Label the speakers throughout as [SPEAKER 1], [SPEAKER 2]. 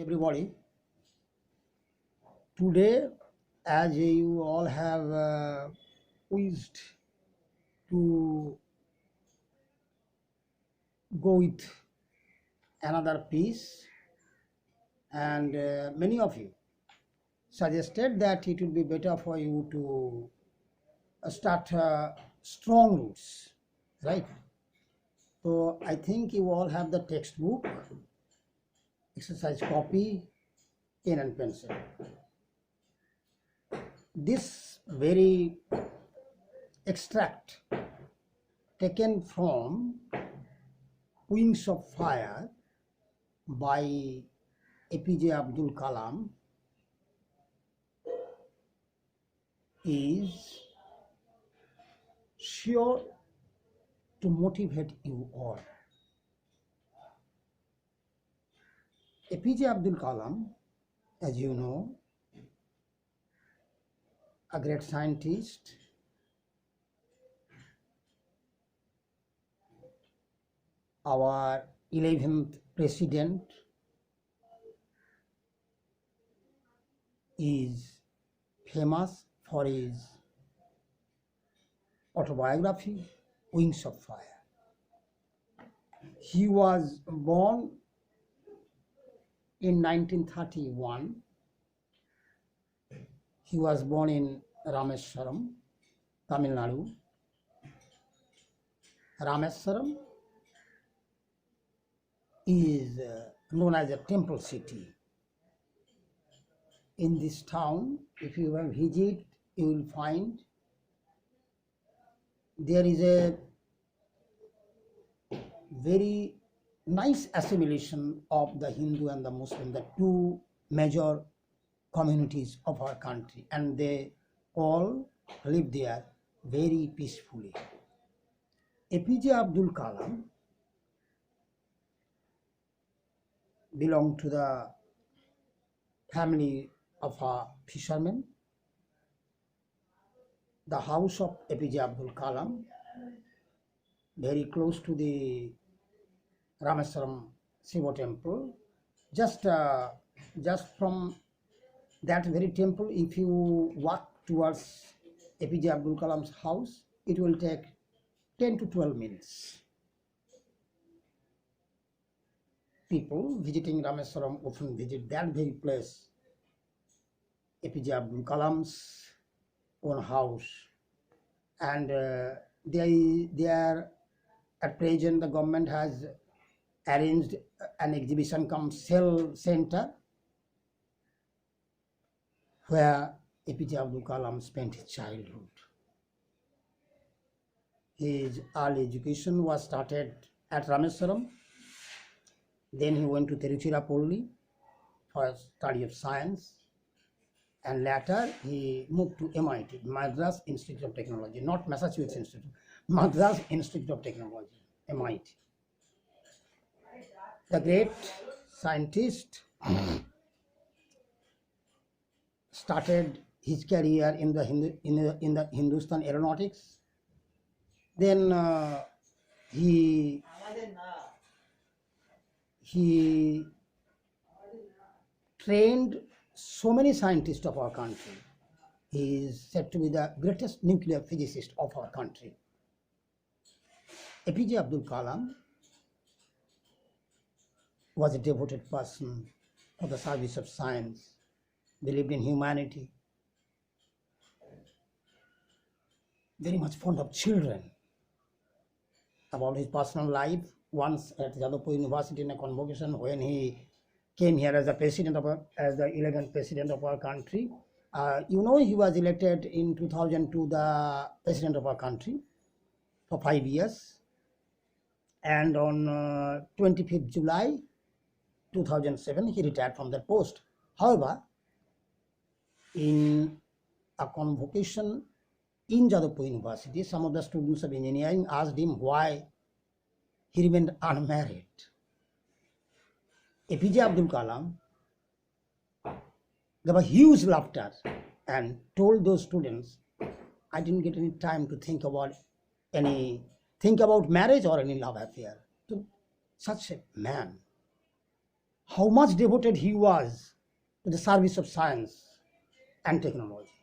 [SPEAKER 1] everybody. Today, as you all have wished to go with another piece, and many of you suggested that it would be better for you to start strong roots, right? So I think you all have the textbook, exercise copy, pen and pencil. This very extract taken from Wings of Fire by APJ Abdul Kalam is sure to motivate you all. APJ Abdul Kalam, as you know, a great scientist, our 11th president, is famous for his autobiography, Wings of Fire. He was born in 1931. He was born in Rameswaram, Tamil Nadu. Rameswaram is known as a temple city. In this town, if you have visited, you will find there is a very nice assimilation of the Hindu and the Muslim, the two major communities of our country, and they all live there very peacefully. APJ Abdul Kalam belonged to the family of a fisherman. The house of APJ Abdul Kalam, very close to the Rameswaram Shiva temple. Just from that very temple, if you walk towards APJ Abdul Kalam's house, it will take 10 to 12 minutes. People visiting Rameswaram often visit that very place, APJ Abdul Kalam's own house, and they are at present the government has arranged an exhibition cum sale center where APJ Abdul Kalam spent his childhood. His early education was started at Rameswaram. Then he went to Tiruchirappalli for study of science, and later he moved to MIT, Madras Institute of Technology, not Massachusetts Institute, Madras Institute of Technology, MIT. The great scientist started his career in the Hindustan Aeronautics. Then he trained so many scientists of our country. He is said to be the greatest nuclear physicist of our country. APJ Abdul Kalam was a devoted person for the service of science, believed in humanity, very much fond of children. About his personal life, once at Jadavpur University in a convocation when he came here as the 11th president of our country. You know, he was elected in 2002 the president of our country for 5 years, and on 25th July 2007 he retired from that post. However, in a convocation in Jadavpur University, some of the students of engineering asked him why he remained unmarried. APJ Abdul Kalam gave a huge laughter and told those students, I didn't get any time to think about marriage or any love affair. So, such a man how much devoted he was to the service of science and technology.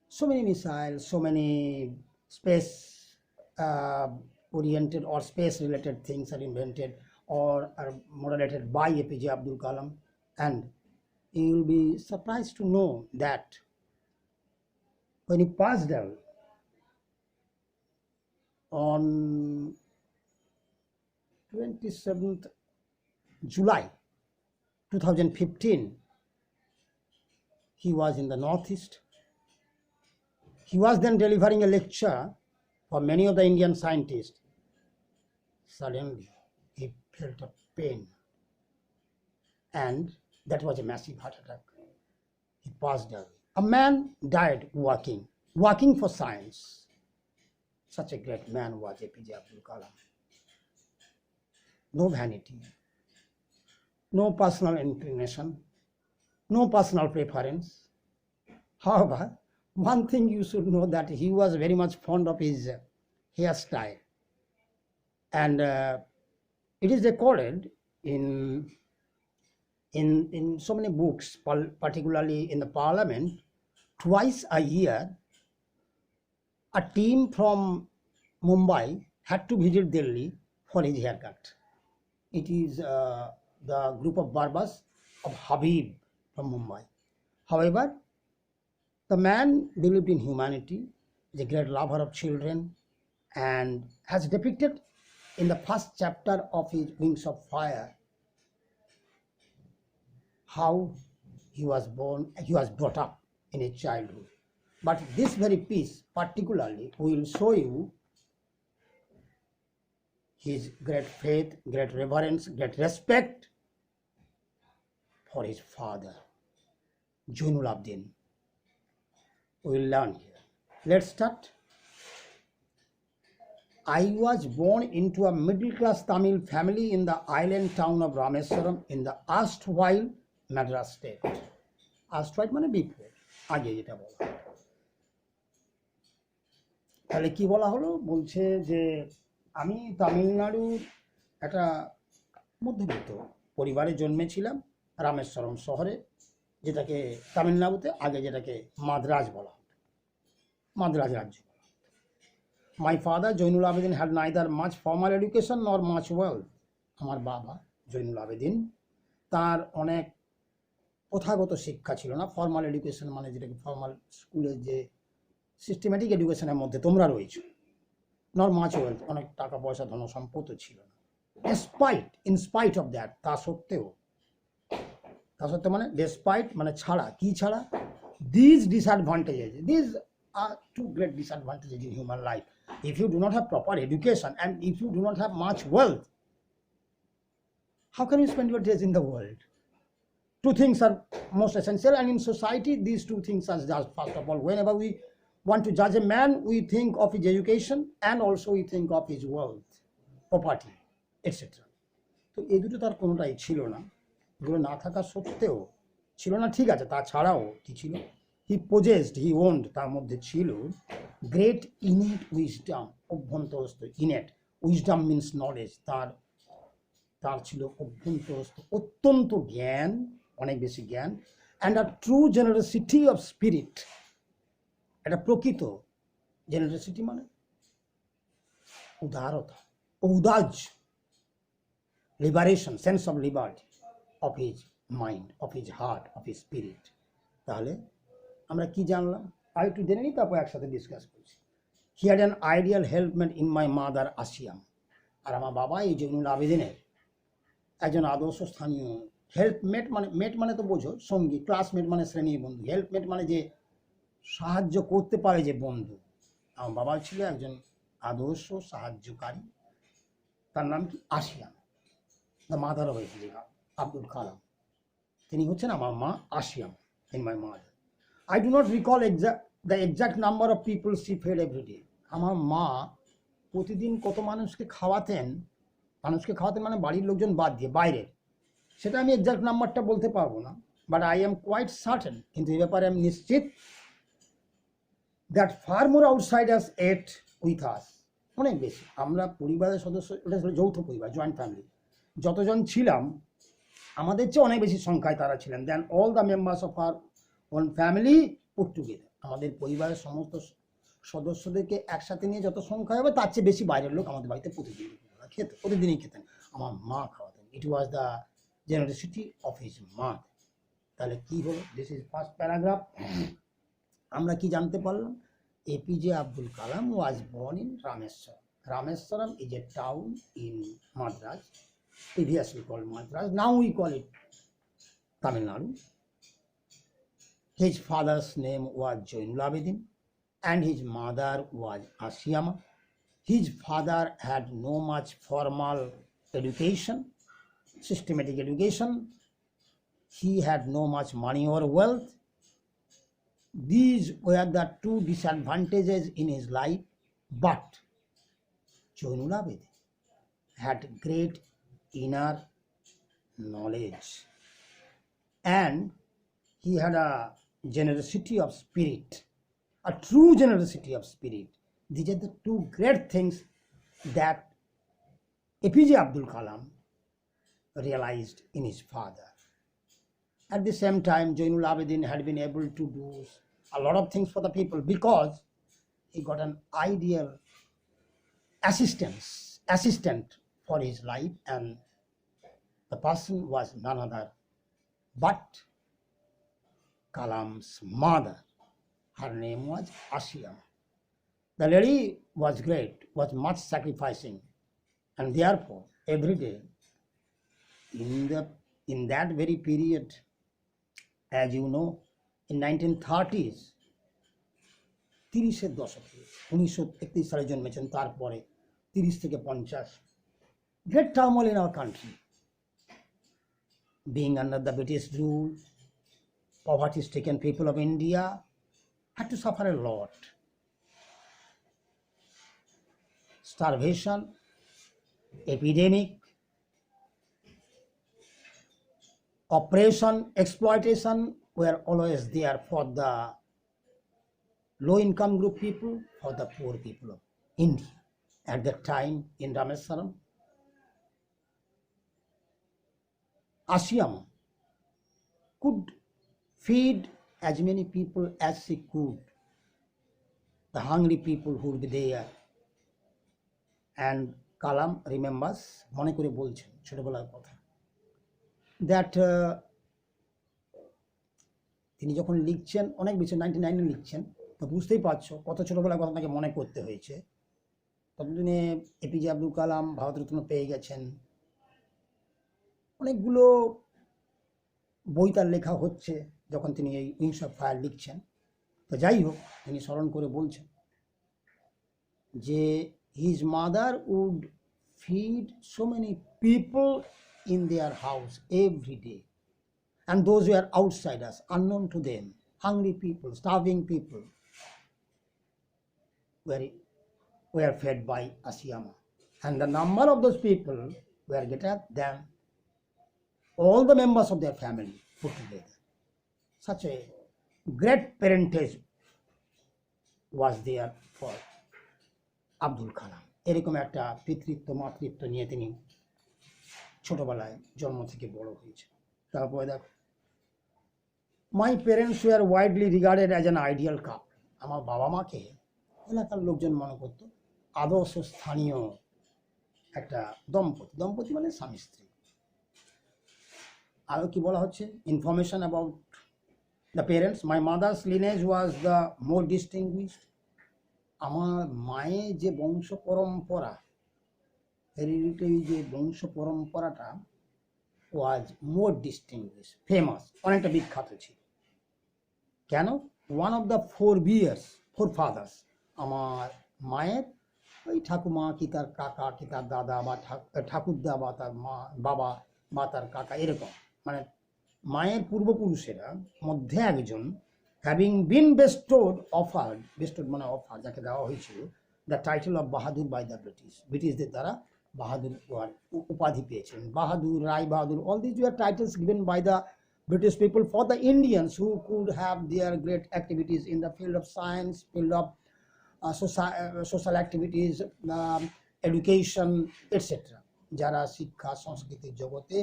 [SPEAKER 1] So many missiles, so many space oriented or space related things are invented or are moderated by APJ Abdul Kalam, and you will be surprised to know that when he passed away on 27th July 2015, he was in the Northeast. He was then delivering a lecture for many of the Indian scientists. Suddenly, he felt a pain, and that was a massive heart attack. He passed away. A man died working for science. Such a great man was APJ Abdul Kalam. No vanity, no personal inclination, no personal preference. However, one thing you should know, that he was very much fond of his hairstyle, and it is recorded in so many books, particularly in the parliament. Twice a year, a team from Mumbai had to visit Delhi for his haircut. It is the group of barbers of Habib from Mumbai. However, the man believed in humanity, is a great lover of children, and has depicted in the first chapter of his Wings of Fire how he was brought up in his childhood. But this very piece particularly will show you his great faith, great reverence, great respect for his father, Jainul Abidin. We will learn here. Let's start. I was born into a middle-class Tamil family in the island town of Rameswaram in the erstwhile Madras state. Erstwhile মানে before, আগে যেটা বলা। তাহলে কি বলা হলো? বলছে যে আমি তামিলনাড়ুর একটা মধ্যবিত্ত পরিবারে জন্মেছিলাম রামেশ্বরম শহরে, যেটাকে তামিলনাড়ুতে আগে যেটাকে মাদ্রাজ বলা হতো, মাদ্রাজ রাজ্য। My father, Jainul Abidin, had neither much formal education nor much wealth. আমার বাবা জৈনুল আবেদিন, তার অনেক প্রথাগত শিক্ষা ছিল না। ফর্মাল এডুকেশন মানে যেটাকে ফর্মাল স্কুলের যে সিস্টেমেটিক এডুকেশনের মধ্যে তোমরা রয়েছো, নর মাচ ওয়েলথ, অনেক টাকা পয়সা ধন সম্পদও ছিল না। ইনস্পাইট অফ দ্যাট, তা সত্ত্বেও মানে ডেসপাইট মানে ছাড়া, কি ছাড়া? These disadvantages, these are two great disadvantages in human life. If you do not have proper education and if you do not have much wealth, how can you spend your days in the world? Two things are most essential, and in society these two things are just, first of all, whenever we want to judge a man, we think of his education and also we think of his wealth, property, etc. তো এই দুটো তার কোনোটাই ছিল না। এগুলো না থাকা সত্ত্বেও ছিল না, ঠিক আছে, তাছাড়াও কি ছিল? হি possessed, হি owned, তার মধ্যে ছিল গ্রেট ইনেট উইজডম, অভ্যন্তরস্থ। ইনেট উইজডম মিনস নলেজ, তার ছিল অভ্যন্তরস্থ অত্যন্ত জ্ঞান, অনেক বেশি জ্ঞান, and a true generosity of spirit. এটা প্রকৃত জেনারেসিটি মানে উদারতা, ঔদার্য, liberation, sense of liberty of his mind, of his heart, of his spirit. তাহলে আমরা কি জানলাম? আর একটু জেনে নিই, তারপর একসাথে ডিসকাস করছি। He had an ideal helpmate in my mother Ashiamma. আর আমার বাবা এই জৈনুল আবেদিনের একজন আদর্শ স্থানীয় হেল্পমেট, মানে মেট মানে তো বোঝো সঙ্গী, ক্লাসমেট মানে শ্রেণীর বন্ধু, হেল্পমেট মানে যে সাহায্য করতে পারে যে বন্ধু। আমার বাবা ছিল একজন আদর্শ সাহায্যকারী, তার নাম কি? Ashiamma, the mother of APJ Abdul Kalam. তিনি হচ্ছেন আমার মা Ashiamma, in my mother. I do not recall the exact number of people she fed every day. আমার মা প্রতিদিন কত মানুষকে খাওয়াতেন মানে বাড়ির লোকজন বাদ দিয়ে বাইরের, সেটা আমি এক্সাক্ট নাম্বারটা বলতে পারবো না, but I am quite certain, কিন্তু এই ব্যাপারে আমি নিশ্চিত, that far more outsiders ate with us, অনেক বেশি। আমরা পরিবারের সদস্য, এটা ছিল যৌথ পরিবার, জয়েন্ট ফ্যামিলি, যতজন ছিলাম আমাদের চেয়ে অনেক বেশি সংখ্যায় তারা ছিলেন, then all the members of our one family put together. আমাদের পরিবারের সমস্ত সদস্যদেরকে একসাথে নিয়ে যত সংখ্যা হবে তার চেয়ে বেশি বাইরের লোক আমাদের বাড়িতে প্রতিদিনই খেতেন। আমার মা খাওয়াতেন। It was the generosity of his মা। তাহলে কি হলো? This is first paragraph. আমরা কি জানতে পারলাম? APJ Abdul Kalam was born in Rameswaram. Rameswaram is a town in Madras, previously called Madras. Now we call it Tamil Nadu. His father's name was Jainul Abidin and his mother was Asiyama. His father had no much formal education, systematic education. He had no much money or wealth. These were the two disadvantages in his life, but Jainul Abidin had great inner knowledge and he had a generosity of spirit, a true generosity of spirit. These are the two great things that APJ Abdul Kalam realized in his father. At the same time, Jainul Abidin had been able to do a lot of things for the people because he got an ideal assistant for his life, and the person was none other but Kalam's mother. Her name was Asiyama. The lady was great, was much sacrificing, and therefore every day in that very period, as you know, in 1930s, 30-এর দশকে 1931 সালে জন্মেছেন, তারপরে 30 থেকে 50, great turmoil in our country. Being under the British rule, poverty-stricken people of India had to suffer a lot. Starvation, epidemic, oppression, exploitation were always there for the low-income group people, for the poor people of India. At that time in Rameswaram, Asiyama could feed as many people as she could, the hungry people who would be there. And Kalam remembers, মনে করে বলছেন ছোটবেলার কথা, that তিনি যখন লিখছেন, অনেক বেশি 99-এ লিখছেন, তো বুঝতেই পারছো কত ছোটবেলার কথা তাকে মনে করতে হয়েছে। ততদিনে এপিজে আব্দুল কালাম ভারতরত্ন পেয়ে গেছেন, অনেকগুলো বই তার লেখা হচ্ছে যখন তিনি এই উইংস অফ ফায়ার লিখছেন। তো যাই হোক, তিনি স্মরণ করে বলছেন যে his mother would feed so many people in their house every day, and those who are outsiders, unknown to them, hungry people, starving people, were fed by Asiyama, and the number of those people were greater than all the members of their family put together. Such a great parentage was there for Abdul Kalam. এরকম একটা পিতৃত্ব মাতৃত্ব নিয়ে তিনি ছোটবেলায় জন্ম থেকে বড় হয়েছে। তারপরে দেখো, my parents were widely regarded as an ideal কাপল। আমার বাবা মাকে এলাকার লোকজন মনে করত আদর্শ স্থানীয় একটা দম্পতি মানে স্বামী স্ত্রী। আরও কি বলা হচ্ছে, information about the parents, my mother's lineage was the more distinguished. আমার মায়ের যে বংশ পরম্পরা, হেরিডিটারি যে বংশ পরম্পরাটা ওয়াজ মোর ডিস্টিংগুইশড, ফেমাস, অনেকটা বিখ্যাত ছিল। কেন? One of the four father's, আমার মায়ের ওই ঠাকুমা কি তার কাকা কি তার দাদা বা ঠাকুরদা বা তার বাবা বা তার কাকা, এরকম মানে মায়ের পূর্বপুরুষেরা মধ্যে একজন, হ্যাভিং বিন bestowed মানে অফার, যাকে দেওয়া হয়েছিল the title of Bahadur by the ব্রিটিশদের দ্বারা বাহাদুর উপাধি পেয়েছেন। বাহাদুর, রায় বাহাদুর, all these were titles given by the British people for the Indians who could have their great activities in the field of science, field of social activities, education, etc. যারা শিক্ষা সংস্কৃতির জগতে,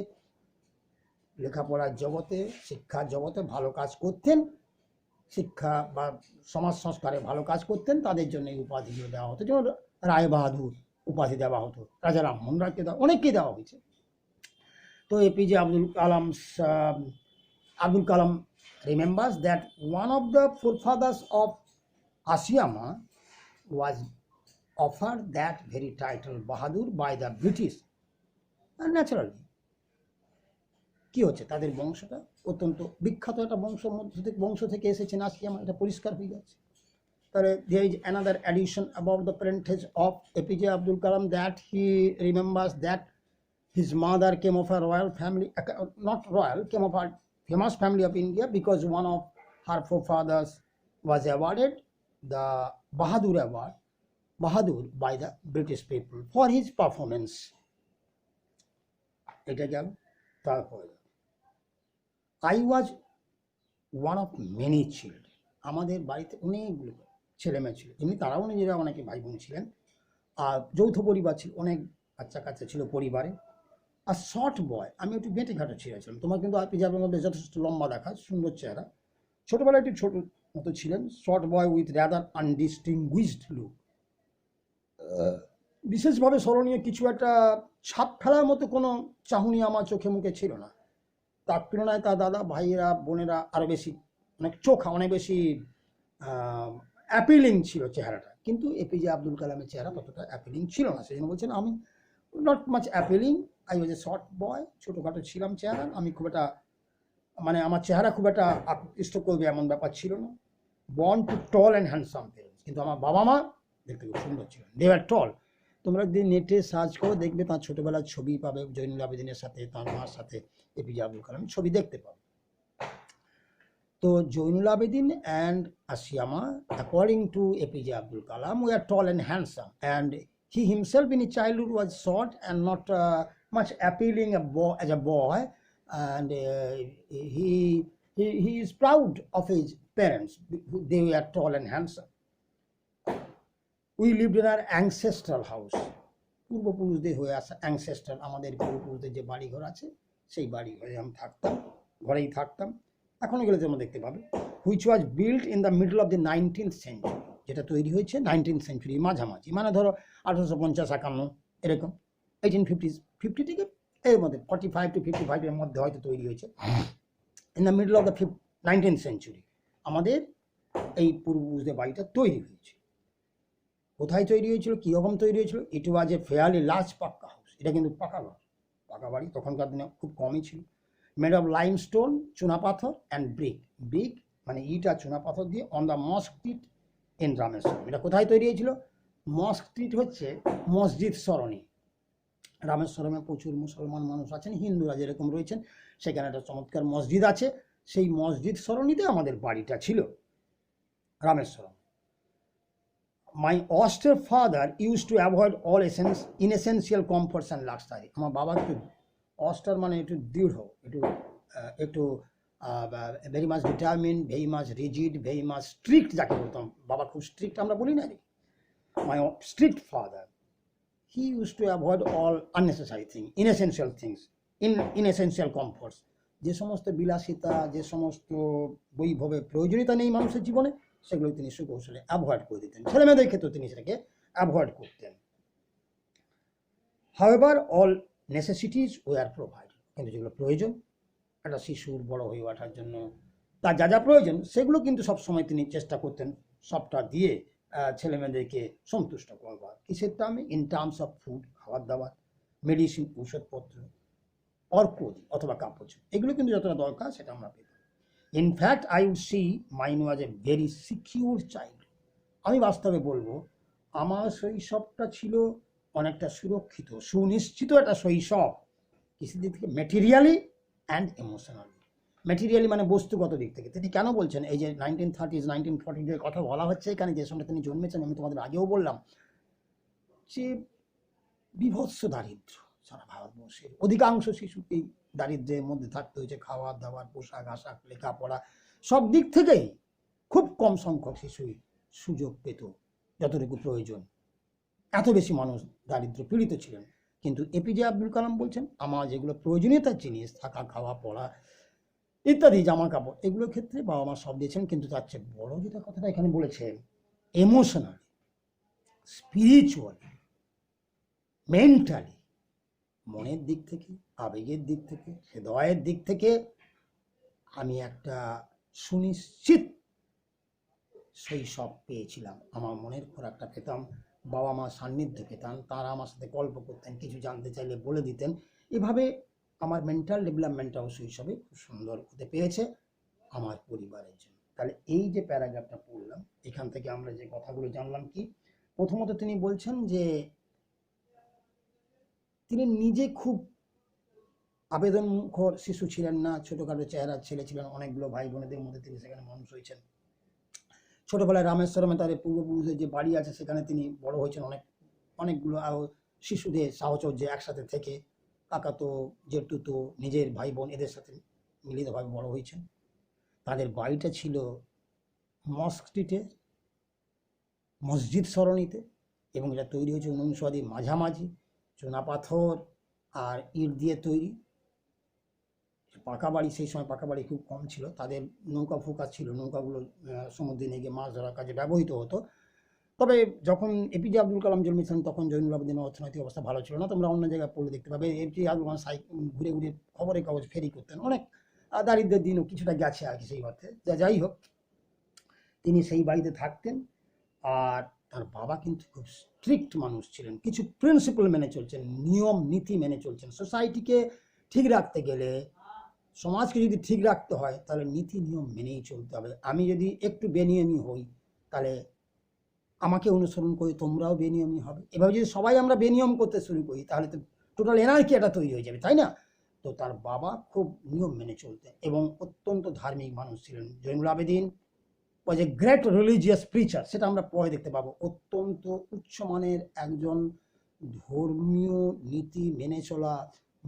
[SPEAKER 1] লেখাপড়ার জগতে, শিক্ষার জগতে ভালো কাজ করতেন, শিক্ষা বা সমাজ সংস্কারে ভালো কাজ করতেন, তাদের জন্য এই উপাধিগুলো দেওয়া হতো। যেমন রায় বাহাদুর উপাধি দেওয়া হতো, রাজা রামমোহন রায়কে দেওয়া, অনেককেই দেওয়া হয়েছে। তো APJ Abdul Kalam remembers that one of the forefathers of Asiama was offered that very title Bahadur by the British. And naturally, কি হচ্ছে, তাদের বংশটা অত্যন্ত বিখ্যাত একটা বংশ থেকে এসেছেন আসিয়ামা, এটা পরিষ্কার হয়ে যাচ্ছে। তাহলে there is another addition about the parentage of APJ Abdul Kalam, that he remembers that his mother came of a royal family, not royal, came of a famous family of India, because one of her forefathers was awarded the Bahadur Award, Bahadur, by the British people for his performance. এটা গেল। তারপরে I was one of many children. আমাদের বাড়িতে অনেকগুলো ছেলেমেয়ে ছিল, এমনি তারাও নিজেরা অনেকে ভাই বোন ছিলেন, আর যৌথ পরিবার ছিল, অনেক বাচ্চা কাচ্চা ছিল পরিবারে। আর শর্ট বয়, আমি একটু বেঁটে ঘাটে ছিঁড়েছিলাম। তোমার কিন্তু পিজাবের মধ্যে যথেষ্ট লম্বা দেখা, সুন্দর চেহারা, ছোটবেলায় একটু ছোট মতো ছিলেন। Short boy with rather undistinguished look, বিশেষভাবে স্মরণীয় কিছু একটা ছাপ ফেলার মতো কোনো চাহনি আমার চোখে মুখে ছিল না। তার তুলনায় তার দাদা ভাইয়েরা বোনেরা আরও বেশি, অনেক চোখা, অনেক বেশি অ্যাপিলিং ছিল চেহারাটা। কিন্তু এপিজে আব্দুল কালামের চেহারা ততটা অ্যাপিলিং ছিল না, সেই জন্য বলছেন আমি not much appealing, I was a short boy, ছোটোখাটো ছিলাম চেহারা, আমি খুব একটা, মানে আমার চেহারা খুব একটা আকৃষ্ট করবে এমন ব্যাপার ছিল না। Born to tall and handsome parents, কিন্তু আমার বাবা মা দেখতে খুব সুন্দর ছিলেন, দে আর টল। তোমরা যদি নেটে সার্চ করো দেখবে তার ছোটোবেলার ছবি পাবে, জৈনুল আবেদিনের সাথে, তার মার সাথে এপিজে আব্দুল কালামের ছবি দেখতে পাবে। তো Jainul Abedin and Ashiamma, according to APJ Abdul Kalam, were tall and handsome, and he himself in his childhood was short and not much appealing as a boy, and he is proud of his parents. They were tall and handsome. We lived in our ancestral house. পূর্বপুরুষদের হয়ে আসা অ্যাংসেস্ট্রাল, আমাদের পূর্বপুরুষদের যে বাড়িঘর আছে সেই বাড়ি ঘরে আমি থাকতাম, ঘরেই থাকতাম, এখনো গেলে তোমরা দেখতে পাবে। Which was built in the middle of the 19th century, যেটা তৈরি হয়েছে 19th century মাঝামাঝি, মানে ধরো 1850-51 এরকম, 1850 থেকে এর মধ্যে 45 to 55 এর মধ্যে হয়তো তৈরি হয়েছে। In the middle of the 19th century আমাদের এই পূর্বপুরুষদের বাড়িটা তৈরি হয়েছে। কোথায় তৈরি হয়েছিল, কীরকম তৈরি হয়েছিল? ইট ওয়াজ এ ফেয়ারলি লার্জ পাক্কা হাউস, এটা কিন্তু পাকা ঘর, পাকা বাড়ি তখনকার দিনে খুব কমই ছিল। মেড অফ লাইমস্টোন, চুনাপাথর, অ্যান্ড ব্রিক, ব্রিক মানে ইট আর চুনাপাথর দিয়ে, on the mosque street in Rameswaram. এটা কোথায় তৈরি হয়েছিল? মস্ক স্ট্রিট হচ্ছে মসজিদ সরণি, রামেশ্বরমে প্রচুর মুসলমান মানুষ আছেন, হিন্দুরা যেরকম রয়েছেন, সেখানে একটা চমৎকার মসজিদ আছে, সেই মসজিদ সরণিতে আমাদের বাড়িটা ছিল Rameswaram. My austere father used to avoid all inessential comforts and luxury. আমার বাবা একটু অস্টার মানে একটু দৃঢ়, একটু very much determine, very much rigid, very much strict, যাকে বলতাম। বাবা খুব স্ট্রিক্ট আমরা বলি না, my strict father, he use to avoid all unnecessary thing, inessential things, inessential comforts, যে সমস্ত বিলাসিতা, যে সমস্ত বৈভবে প্রয়োজনীয়তা নেই মানুষের জীবনে, সেগুলো তিনি সুকৌশলে অ্যাভয়েড করে দিতেন। ছেলেমেয়েদের ক্ষেত্রেও তিনি সেটাকে অ্যাভয়েড করতেন। However all necessities were provided, কিন্তু যেগুলো প্রয়োজন একটা শিশুর বড় হয়ে ওঠার জন্য, তার যা যা প্রয়োজন সেগুলো কিন্তু সবসময় তিনি চেষ্টা করতেন সবটা দিয়ে ছেলেমেয়েদেরকে সন্তুষ্ট করবার। কিসের টার্মে? ইন টার্মস অফ ফুড, খাবার দাবার, মেডিসিন, ঔষধপত্র, অর্ক অথবা কাপড়, এগুলো কিন্তু যতটা দরকার সেটা আমরা পেতাম। In fact I would see mine was a very secure child. আমি বাস্তবে বলবো আমার শৈশবটা ছিল অনেকটা সুরক্ষিত, সুনিশ্চিত একটা শৈশব। কিছু দিক থেকে ম্যাটেরিয়ালি অ্যান্ড ইমোশনালি। ম্যাটেরিয়ালি মানে বস্তুগত দিক থেকে। তিনি কেন বলছেন এই যে 1930s 1940s কথা বলা হচ্ছে এখানে, যে সময় তিনি জন্মেছেন, আমি তোমাদের আগেও বললাম যে বিভৎস দারিদ্র, সারা ভারতবর্ষের অধিকাংশ শিশুকেই দারিদ্র্যের মধ্যে থাকতে হয়েছে। খাওয়া দাওয়ার, পোশাক আশাক, লেখাপড়া, সব দিক থেকেই খুব কম সংখ্যক শিশুই সুযোগ পেত যতটুকু প্রয়োজন। এত বেশি মানুষ দারিদ্র পীড়িত ছিলেন। কিন্তু এপিজে আব্দুল কালাম বলছেন আমার যেগুলো প্রয়োজনীয়তার জিনিস, থাকা, খাওয়া, পড়া ইত্যাদি, জামা কাপড়, এগুলোর ক্ষেত্রে বাবা মা সব দিয়েছেন। কিন্তু তার চেয়ে বড় যেটা কথাটা এখানে বলেছেন, ইমোশনাল, স্পিরিচুয়াল, মেন্টালি, মনের দিক থেকে, আবেগের দিক থেকে, হৃদয়ের দিক থেকে আমি একটা সুনিশ্চিত শৈশব পেয়েছিলাম। আমার মনের খোরাকটা পেতাম, বাবা মা সান্নিধ্য পেতাম, তারা আমার সাথে গল্প করতেন, কিছু জানতে চাইলে বলে দিতেন। এভাবে আমার মেন্টাল ডেভেলপমেন্টটাও শৈশবে খুব সুন্দর হতে পেরেছে আমার পরিবারের জন্য। তাহলে এই যে প্যারাগ্রাফটা পড়লাম, এখান থেকে আমরা যে কথাগুলো জানলাম কি, প্রথমত তিনি বলছেন যে তিনি নিজে খুব আবেদনমুখর শিশু ছিলেন না, ছোটখাটো চেহারার ছেলে ছিলেন, অনেকগুলো ভাই বোনেদের মধ্যে তিনি সেখানে মানুষ হয়েছেন। ছোটবেলায় রামেশ্বরমে তাদের পূর্বপুরুষের যে বাড়ি আছে সেখানে তিনি বড় হয়েছেন, অনেকগুলো শিশুদের সাহচর্যে একসাথে থেকে, কাকাতো, জেঠুতো, নিজের ভাই বোন এদের সাথে মিলিতভাবে বড় হয়েছেন। তাদের বাড়িটা ছিল মস্ক স্ট্রিটে, মসজিদ সরণিতে, এবং এটা তৈরি হয়েছে 19 শতাব্দীর মাঝামাঝি, চুনা পাথর আর ইট দিয়ে তৈরি। পাকা বাড়ি, সেই সময় পাকা বাড়ি খুব কম ছিল, তাদের নৌকা ফৌকা ছিল, নৌকাগুলো সমুদ্রে নিয়ে গিয়ে মাছ ধরার কাজে ব্যবহৃত হতো। তবে যখন এপিজে আব্দুল কালাম জন্মেছিলেন তখন জৈনুল আবেদিনের অর্থনৈতিক অবস্থা ভালো ছিল না, তোমরা অন্য জায়গায় পড়লে দেখতে পাবে। এপিজে আব্দুল কালাম ঘুরে ঘুরে খবরের কাগজ ফেরি করতেন, অনেক দারিদ্রের দিনও কিছুটা গেছে আর কি সেই অর্থে। যাই হোক, তিনি সেই বাড়িতে থাকতেন। আর তার বাবা কিন্তু খুব স্ট্রিক্ট মানুষ ছিলেন, কিছু প্রিন্সিপাল মেনে চলছেন, নিয়ম নীতি মেনে চলছেন। সোসাইটিকে ঠিক রাখতে গেলে, সমাজকে যদি ঠিক রাখতে হয়, তাহলে নীতি নিয়ম মেনেই চলতে হবে। আমি যদি একটু বেনিয়মী হই, তাহলে আমাকে অনুসরণ করে তোমরাও বেনিয়মী হবে। এভাবে যদি সবাই আমরা বেনিয়ম করতে শুরু করি, তাহলে তো টোটাল এনার্কি একটা তৈরি হয়ে যাবে, তাই না? তো তার বাবা খুব নিয়ম মেনে চলতেন এবং অত্যন্ত ধার্মিক মানুষ ছিলেন। জৈনুল আবেদিন ওয়াজ এ গ্রেট রিলিজিয়াস প্রিচার, সেটা আমরা পরে দেখতে পাবো। অত্যন্ত উচ্চমানের একজন ধর্মীয় নীতি মেনে চলা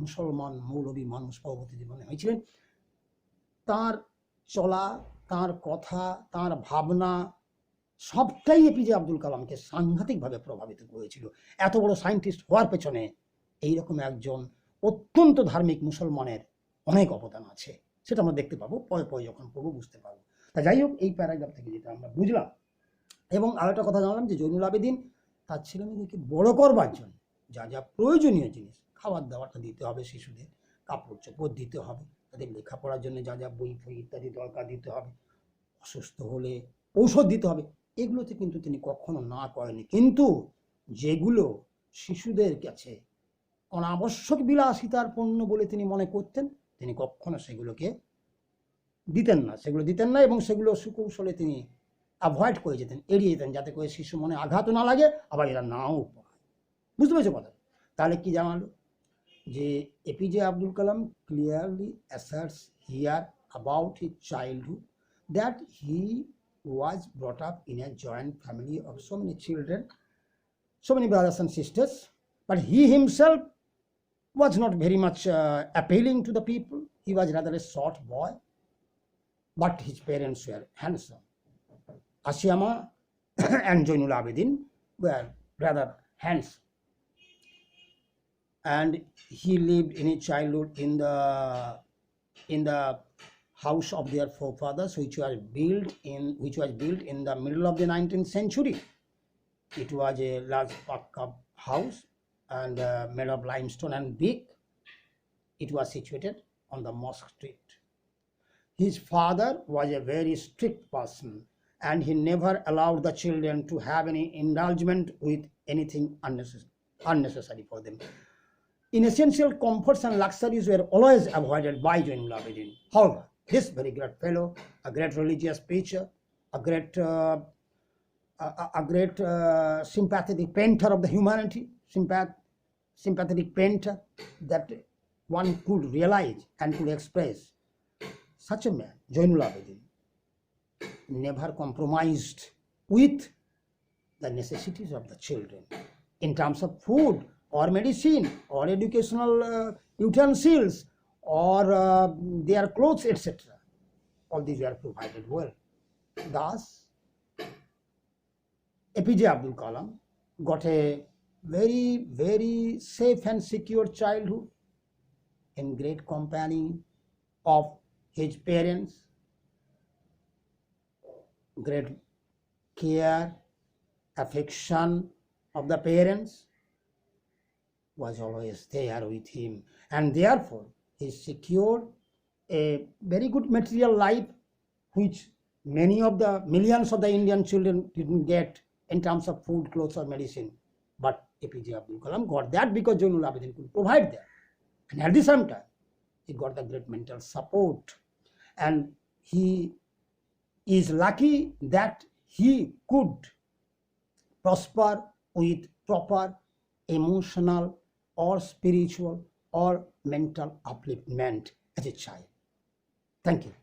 [SPEAKER 1] মুসলমান মৌলবী মানুষ পরবর্তী জীবনে হয়েছিলেন। তার চলা, তার কথা, তার ভাবনা সবটাই এপিজে আব্দুল কালামকে সাংঘাতিকভাবে প্রভাবিত করেছিল। এত বড় সায়েন্টিস্ট হওয়ার পেছনে এইরকম একজন অত্যন্ত ধার্মিক মুসলমানের অনেক অবদান আছে, সেটা আমরা দেখতে পাবো, পরে পরে যখন পড়বো বুঝতে পারবো। তা যাই হোক, এই প্যারাগ্রাফ থেকে যেটা আমরা বুঝলাম, এবং আরো একটা কথা জানলাম যে জৈনুল আবেদিন তার ছেলে মেয়েদেরকে বড় করবার জন্য যা যা প্রয়োজনীয় জিনিস, খাবার দাবারটা দিতে হবে, শিশুদের কাপড় চোপড় দিতে হবে, তাদের লেখাপড়ার জন্য যা যা বই ফই ইত্যাদি দরকার দিতে হবে, অসুস্থ হলে ঔষধ দিতে হবে, এগুলোতে কিন্তু তিনি কখনো না করেনি। কিন্তু যেগুলো শিশুদের কাছে অনাবশ্যক বিলাসিতার পণ্য বলে তিনি মনে করতেন, তিনি কখনো সেগুলোকে দিতেন না, এবং সেগুলো সুকৌশলে তিনি অ্যাভয়েড করে যেতেন, এড়িয়ে যেতেন, যাতে করে শিশু মনে আঘাতও না লাগে, আবার এরা নাও পায়। বুঝতে পেরেছো কথা? তাহলে কি জানালো যে APJ Abdul Kalam clearly asserts here about his childhood that he was brought up in a joint family of so many children, so many brothers and sisters, but he himself was not very much appealing to the people. He was rather a short boy, but his parents were handsome. Ashiama and Joinul Abedin were rather handsome, and he lived in his childhood in the house of their forefathers, which was built in the middle of the 19th century. It was a large pakka house and made of limestone and brick. It was situated on the Mosque Street. His father was a very strict person, and he never allowed the children to have any indulgence with anything unnecessary for them. Inessential comforts and luxuries were always avoided by Joinul Abedin. However, this very great fellow, a great religious preacher, a great sympathetic painter of the humanity, sympathetic painter that one could realize and could express, such a man, Joinul Abedin, never compromised with the necessities of the children in terms of food or medicine or educational utensils or their clothes, etc. All these were provided well. Thus, APJ Abdul Kalam got a very, very safe and secure childhood in great company of his parents, great care, affection of the parents was always there with him, and therefore he secured a very good material life, which many of the millions of the Indian children didn't get in terms of food, clothes, or medicine. But APJ Abdul Kalam got that because Zainul Abidin could provide that. And at the same time, he got the great mental support. And he is lucky that he could prosper with proper emotional or spiritual or mental upliftment as a child. Thank you.